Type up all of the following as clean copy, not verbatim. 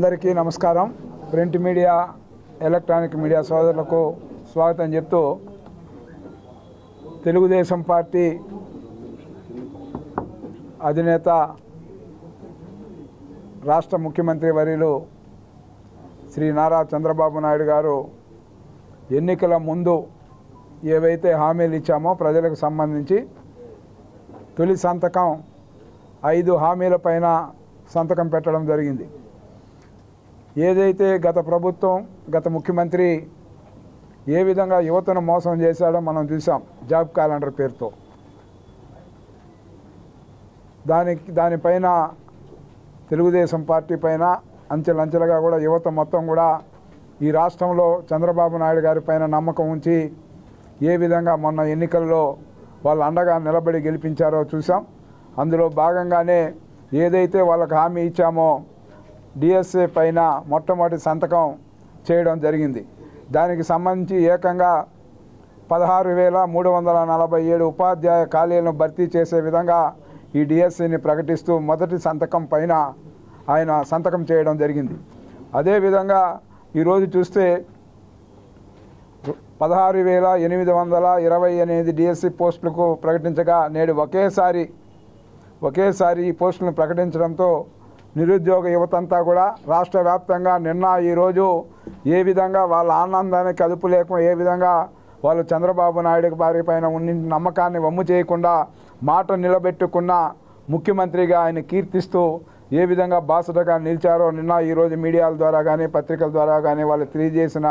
అందరికీ నమస్కారం. Print media electronic media సోదరులకు స్వాగతం చెప్తూ తెలుగుదేశం పార్టీ అధినేత రాష్ట్ర ముఖ్యమంత్రి వర్యులు శ్రీ నారా చంద్రబాబు నాయుడు గారు ఎన్నికల ముందు ఏవైతే హామీలు ఇచ్చామో ప్రజలకు సంబంధించి తొలి సంతకం 5 హామీలపైన సంతకం పెట్టడం జరిగింది. ఏదైతే గత ప్రభుత్వం గత ముఖ్యమంత్రి ఏ విధంగా యువతను మోసం చేశాడో మనం చూసాం జాబ్ క్యాలెండర్ పేరుతో. దానిపైన తెలుగుదేశం పార్టీ పైన అంచెలంచెలుగా కూడా యువత మొత్తం కూడా ఈ రాష్ట్రంలో చంద్రబాబు నాయుడు గారి పైన నమ్మకం ఉంచి ఏ విధంగా మొన్న ఎన్నికల్లో వాళ్ళు అండగా నిలబడి గెలిపించారో చూసాం. అందులో భాగంగానే ఏదైతే వాళ్ళకి హామీ ఇచ్చామో డిఎస్ఏ పైన మొట్టమొదటి సంతకం చేయడం జరిగింది. దానికి సంబంధించి ఏకంగా 16,347 ఉపాధ్యాయ ఖాళీలను భర్తీ చేసే విధంగా ఈ డిఎస్ఏని ప్రకటిస్తూ మొదటి సంతకం పైన ఆయన సంతకం చేయడం జరిగింది. అదేవిధంగా ఈరోజు చూస్తే 16,828 డిఎస్సి పోస్టులకు ప్రకటించగా నేడు ఒకేసారి ఈ పోస్టులను ప్రకటించడంతో నిరుద్యోగ యువతంతా కూడా రాష్ట్ర వ్యాప్తంగా నిన్న ఈరోజు ఏ విధంగా వాళ్ళ ఆనందానికి అదుపు లేకుండా ఏ విధంగా వాళ్ళు చంద్రబాబు నాయుడు వారి పైన ఉన్న నమ్మకాన్ని వమ్ము చేయకుండా మాట నిలబెట్టుకున్న ముఖ్యమంత్రిగా ఆయన కీర్తిస్తూ ఏ విధంగా బాసటగా నిలిచారో నిన్న ఈరోజు మీడియాల ద్వారా కానీ పత్రికల ద్వారా కానీ వాళ్ళు తెలియజేసిన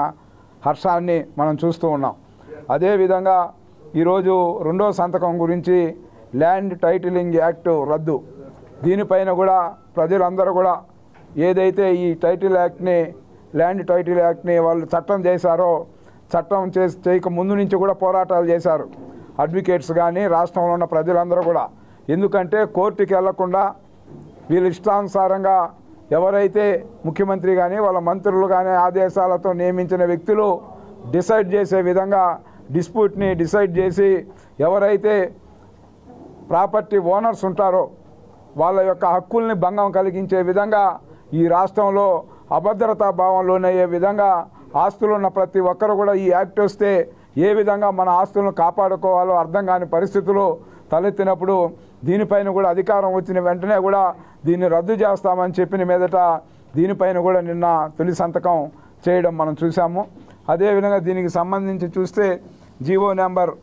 హర్షాన్ని మనం చూస్తూ ఉన్నాం. అదేవిధంగా ఈరోజు రెండో సంతకం గురించి ల్యాండ్ టైటిలింగ్ యాక్ట్ రద్దు, దీనిపైన కూడా ప్రజలందరూ కూడా ఏదైతే ఈ ల్యాండ్ టైటిల్ యాక్ట్ని వాళ్ళు చట్టం చేశారో చట్టం చేయక ముందు నుంచి కూడా పోరాటాలు చేశారు అడ్వకేట్స్ కానీ రాష్ట్రంలో ఉన్న ప్రజలందరూ కూడా. ఎందుకంటే కోర్టుకి వెళ్లకుండా వీళ్ళ ఇష్టానుసారంగా ఎవరైతే ముఖ్యమంత్రి కానీ వాళ్ళ మంత్రులు కానీ ఆదేశాలతో నియమించిన వ్యక్తులు డిసైడ్ చేసే విధంగా డిస్ప్యూట్ని డిసైడ్ చేసి ఎవరైతే ప్రాపర్టీ ఓనర్స్ ఉంటారో వాళ్ళ యొక్క హక్కుల్ని భంగం కలిగించే విధంగా ఈ రాష్ట్రంలో అభద్రతా భావం లోనయ్యే విధంగా ఆస్తులు ఉన్న ప్రతి ఒక్కరు కూడా ఈ యాక్ట్ వస్తే ఏ విధంగా మన ఆస్తులను కాపాడుకోవాలో అర్థం కాని పరిస్థితులు తలెత్తినప్పుడు దీనిపైన కూడా అధికారం వచ్చిన వెంటనే కూడా దీన్ని రద్దు చేస్తామని చెప్పిన మీదట దీనిపైన కూడా నిన్న తొలి సంతకం చేయడం మనం చూసాము. అదేవిధంగా దీనికి సంబంధించి చూస్తే జీవో నెంబర్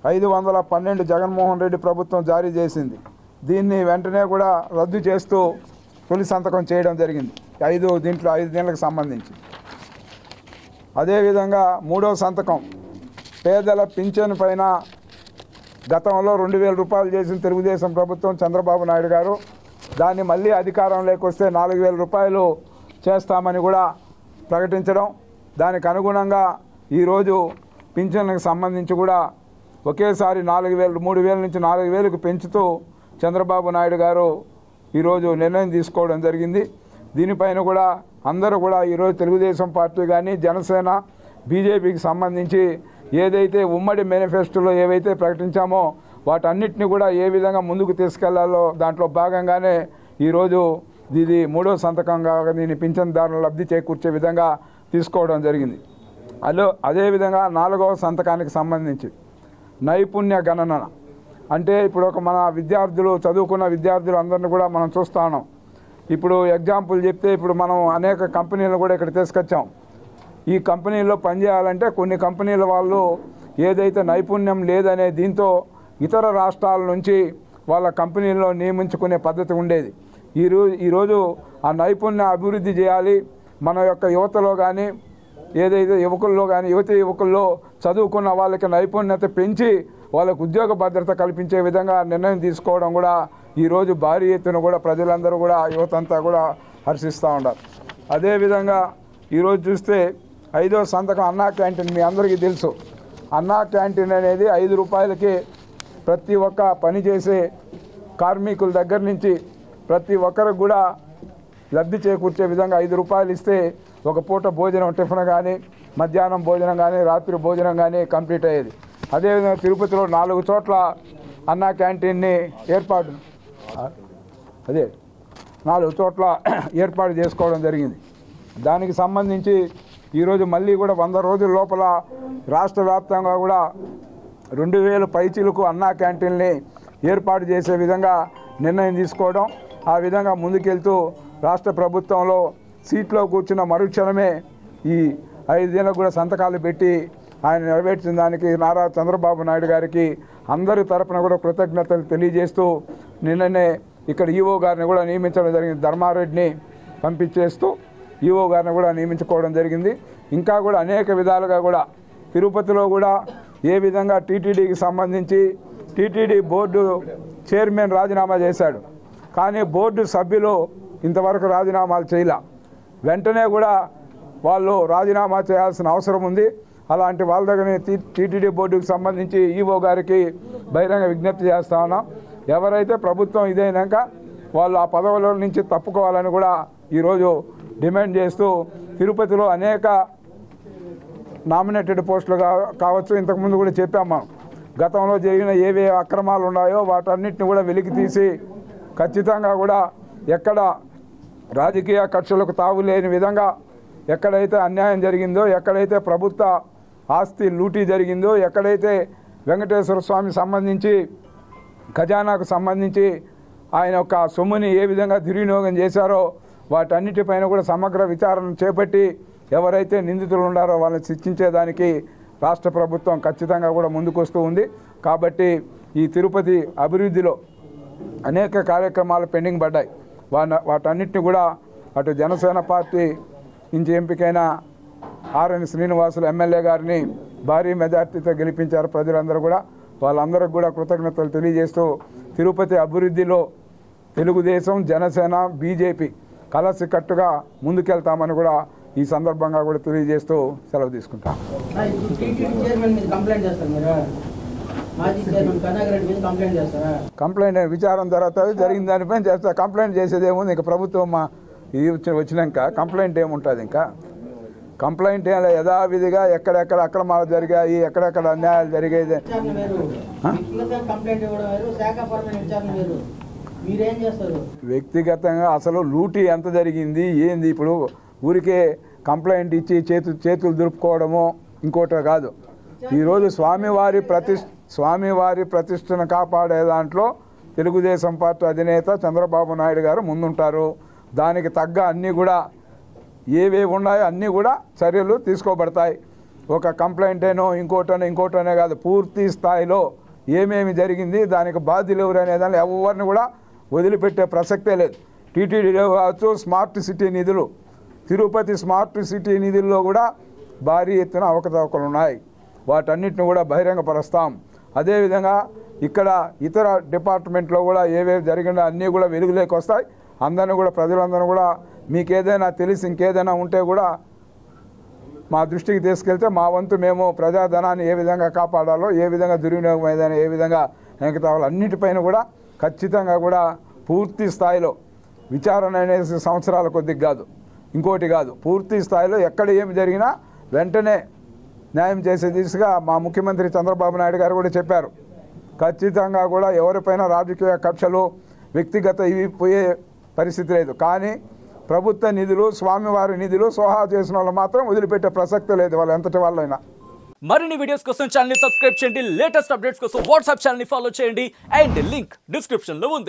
512 జగన్మోహన్ రెడ్డి ప్రభుత్వం జారీ చేసింది. దీన్ని వెంటనే కూడా రద్దు చేస్తూ తొలి సంతకం చేయడం జరిగింది 5 దినాలకు సంబంధించి. అదేవిధంగా మూడో సంతకం పేదల పింఛను పైన గతంలో 2,000 రూపాయలు చేసిన తెలుగుదేశం ప్రభుత్వం చంద్రబాబు నాయుడు గారు దాన్ని మళ్ళీ అధికారంలోకి వస్తే 4,000 రూపాయలు చేస్తామని కూడా ప్రకటించడం, దానికి అనుగుణంగా ఈరోజు పింఛన్లకు సంబంధించి కూడా ఒకేసారి 3,000 నుంచి 4,000కు పెంచుతూ చంద్రబాబు నాయుడు గారు ఈరోజు నిర్ణయం తీసుకోవడం జరిగింది. దీనిపైన కూడా అందరూ కూడా ఈరోజు తెలుగుదేశం పార్టీ కానీ జనసేన బీజేపీకి సంబంధించి ఏదైతే ఉమ్మడి మేనిఫెస్టోలో ఏవైతే ప్రకటించామో వాటన్నిటిని కూడా ఏ విధంగా ముందుకు తీసుకెళ్లాలో దాంట్లో భాగంగానే ఈరోజు ఇది మూడో సంతకంగా దీన్ని పింఛన్దారులు లబ్ధి చేకూర్చే విధంగా తీసుకోవడం జరిగింది. అదేవిధంగా 4వ సంతకానికి సంబంధించి నైపుణ్య గణన అంటే ఇప్పుడు మన విద్యార్థులు చదువుకున్న విద్యార్థులు అందరినీ కూడా మనం చూస్తూ ఉన్నాం. ఇప్పుడు ఎగ్జాంపుల్ చెప్తే ఇప్పుడు మనం అనేక కంపెనీలను కూడా ఇక్కడ తీసుకొచ్చాం. ఈ కంపెనీల్లో పనిచేయాలంటే కొన్ని కంపెనీల వాళ్ళు ఏదైతే నైపుణ్యం లేదనే దీంతో ఇతర రాష్ట్రాల నుంచి వాళ్ళ కంపెనీల్లో నియమించుకునే పద్ధతి ఉండేది. ఈరోజు ఆ నైపుణ్య అభివృద్ధి చేయాలి, మన యొక్క యువతలో కానీ ఏదైతే యువకుల్లో కానీ యువకుల్లో చదువుకున్న వాళ్ళకి నైపుణ్యత పెంచి వాళ్ళకు ఉద్యోగ భద్రత కల్పించే విధంగా నిర్ణయం తీసుకోవడం కూడా ఈరోజు భారీ ఎత్తున కూడా ప్రజలందరూ కూడా యువతంతా కూడా హర్షిస్తూ ఉన్నారు. అదేవిధంగా ఈరోజు చూస్తే 5వ సంతకం అన్నా క్యాంటీన్. మీ అందరికీ తెలుసు అన్నా క్యాంటీన్ అనేది 5 రూపాయలకి ప్రతి ఒక్క పనిచేసే కార్మికుల దగ్గర నుంచి ప్రతి ఒక్కరికి కూడా లబ్ధి చేకూర్చే విధంగా 5 రూపాయలు ఇస్తే ఒక పూట భోజనం టిఫిన్ కానీ మధ్యాహ్నం భోజనం కానీ రాత్రి భోజనం కానీ కంప్లీట్ అయ్యేది. అదేవిధంగా తిరుపతిలో 4 చోట్ల అన్నా క్యాంటీన్ని ఏర్పాటు 4 చోట్ల ఏర్పాటు చేసుకోవడం జరిగింది. దానికి సంబంధించి ఈరోజు మళ్ళీ కూడా 100 రోజుల లోపల రాష్ట్ర వ్యాప్తంగా కూడా 2000 పైచీలకు అన్నా క్యాంటీన్ని ఏర్పాటు చేసే విధంగా నిర్ణయం తీసుకోవడం, ఆ విధంగా ముందుకెళ్తూ రాష్ట్ర ప్రభుత్వంలో సీట్లో కూర్చున్న మరుక్షణమే ఈ 5 దినాలకు కూడా సంతకాలు పెట్టి ఆయన నెరవేర్చిన దానికి నారా చంద్రబాబు నాయుడు గారికి అందరి తరపున కూడా కృతజ్ఞతలు తెలియజేస్తూ నిన్ననే ఇక్కడ ఈఓ గారిని కూడా నియమించడం జరిగింది. ధర్మారెడ్డిని పంపించేస్తూ ఈఓ గారిని కూడా నియమించుకోవడం జరిగింది. ఇంకా కూడా అనేక విధాలుగా కూడా తిరుపతిలో కూడా ఏ విధంగా టీటీడీకి సంబంధించి టీటీడీ బోర్డు చైర్మన్ రాజీనామా చేశాడు, కానీ బోర్డు సభ్యులు ఇంతవరకు రాజీనామాలు చేయలే. వెంటనే కూడా వాళ్ళు రాజీనామా చేయాల్సిన అవసరం ఉంది. అలాంటి వాళ్ళ దగ్గర టీటీడీ బోర్డుకు సంబంధించి ఈఓ గారికి బహిరంగ విజ్ఞప్తి చేస్తా ఉన్నాం. ఎవరైతే ప్రభుత్వం ఇదైనాక వాళ్ళు ఆ పదవుల నుంచి తప్పుకోవాలని కూడా ఈరోజు డిమాండ్ చేస్తూ తిరుపతిలో అనేక నామినేటెడ్ పోస్టులు కావచ్చు, ఇంతకుముందు కూడా చెప్పాము మనం, గతంలో జరిగిన ఏవే అక్రమాలు ఉన్నాయో వాటన్నిటిని కూడా వెలికి తీసి ఖచ్చితంగా కూడా ఎక్కడ రాజకీయ కక్షలకు తావు లేని విధంగా ఎక్కడైతే అన్యాయం జరిగిందో, ఎక్కడైతే ప్రభుత్వ ఆస్తి లూటీ జరిగిందో, ఎక్కడైతే వెంకటేశ్వర స్వామి సంబంధించి ఖజానాకు సంబంధించి ఆయన యొక్క సొమ్ముని ఏ విధంగా దుర్వినియోగం చేశారో వాటన్నిటిపైన కూడా సమగ్ర విచారణ చేపట్టి ఎవరైతే నిందితులు ఉన్నారో వాళ్ళని శిక్షించేదానికి రాష్ట్ర ప్రభుత్వం ఖచ్చితంగా కూడా ముందుకొస్తూ ఉంది. కాబట్టి ఈ తిరుపతి అభివృద్ధిలో అనేక కార్యక్రమాలు పెండింగ్ పడ్డాయి. వాటన్నిటిని కూడా అటు జనసేన పార్టీ నుంచి ఎంపికైన ఆర్ఎన్ శ్రీనివాసులు ఎమ్మెల్యే గారిని భారీ మెజార్టీతో గెలిపించారు ప్రజలందరూ కూడా. వాళ్ళందరికీ కూడా కృతజ్ఞతలు తెలియజేస్తూ తిరుపతి అభివృద్ధిలో తెలుగుదేశం, జనసేన, బీజేపీ కలసికట్టుగా ముందుకెళ్తామని కూడా ఈ సందర్భంగా కూడా తెలియజేస్తూ సెలవు తీసుకుంటాం. కంప్లైంట్ విచారం తర్వాత జరిగిన దానిపైన చేస్తా. కంప్లైంట్ చేసేది ఏముంది, ఇంకా ప్రభుత్వం ఇది వచ్చినాక కంప్లైంట్ ఏముంటుంది? ఇంకా కంప్లైంట్ ఏం యథావిధిగా ఎక్కడెక్కడ అక్రమాలు జరిగాయి, ఎక్కడెక్కడ అన్యాయాలు జరిగేది. వ్యక్తిగతంగా అసలు లూటీ ఎంత జరిగింది ఏంది, ఇప్పుడు ఊరికే కంప్లైంట్ ఇచ్చి చేతులు దులుపుకోవడమో ఇంకోటో కాదు. ఈరోజు స్వామివారి ప్రతిష్టను కాపాడే దాంట్లో తెలుగుదేశం పార్టీ అధినేత చంద్రబాబు నాయుడు గారు ముందుంటారు. దానికి తగ్గ అన్నీ కూడా ఏవేవి ఉన్నాయో అన్నీ కూడా చర్యలు తీసుకోబడతాయి. ఒక కంప్లైంట్ అయినో ఇంకోటనే కాదు, పూర్తి స్థాయిలో ఏమేమి జరిగింది, దానికి బాధ్యులు ఎవరు అనే దాన్ని ఎవరిని కూడా వదిలిపెట్టే ప్రసక్తే లేదు. టీటీడీలో కావచ్చు, స్మార్ట్ సిటీ నిధులు, తిరుపతి స్మార్ట్ సిటీ నిధుల్లో కూడా భారీ ఎత్తున అవకతవకలు ఉన్నాయి. వాటన్నిటిని కూడా బహిరంగపరుస్తాం. అదేవిధంగా ఇక్కడ ఇతర డిపార్ట్మెంట్లో కూడా ఏవేవి జరిగినా అన్నీ కూడా వెలుగులోకి వస్తాయి. అందరినీ కూడా ప్రజలందరూ కూడా మీకు ఏదైనా తెలిసి ఇంకేదైనా ఉంటే కూడా మా దృష్టికి తీసుకెళ్తే మా వంతు మేము ప్రజాధనాన్ని ఏ విధంగా కాపాడాలో, ఏ విధంగా దుర్వినియోగం ఏదైనా ఏ విధంగా వెంకటావాలో అన్నిటిపైన కూడా ఖచ్చితంగా కూడా పూర్తి స్థాయిలో విచారణ అనేసి సంవత్సరాల కొద్దిగా కాదు, ఇంకోటి కాదు, పూర్తి స్థాయిలో ఎక్కడ ఏమి జరిగినా వెంటనే న్యాయం చేసే దిశగా మా ముఖ్యమంత్రి చంద్రబాబు నాయుడు గారు కూడా చెప్పారు. ఖచ్చితంగా కూడా ఎవరిపైన రాజకీయ కక్షలు, వ్యక్తిగత ఇవి పోయే పరిస్థితి లేదు. కానీ ప్రభుత్వ నిధులు, స్వామివారి నిధులు సోహా చేసిన వాళ్ళు మాత్రం వదిలిపెట్టే ప్రసక్తి లేదు, వాళ్ళు ఎంతటి వాళ్ళైనా. మరిన్ని వీడియోస్ కోసం ఛానల్ ని సబ్స్క్రైబ్ చేయండి, లేటెస్ట్ అప్డేట్స్ కోసం వాట్సాప్ ఛానల్ ని ఫాలో చేయండి, అండ్ లింక్ డిస్క్రిప్షన్ లో ఉంది.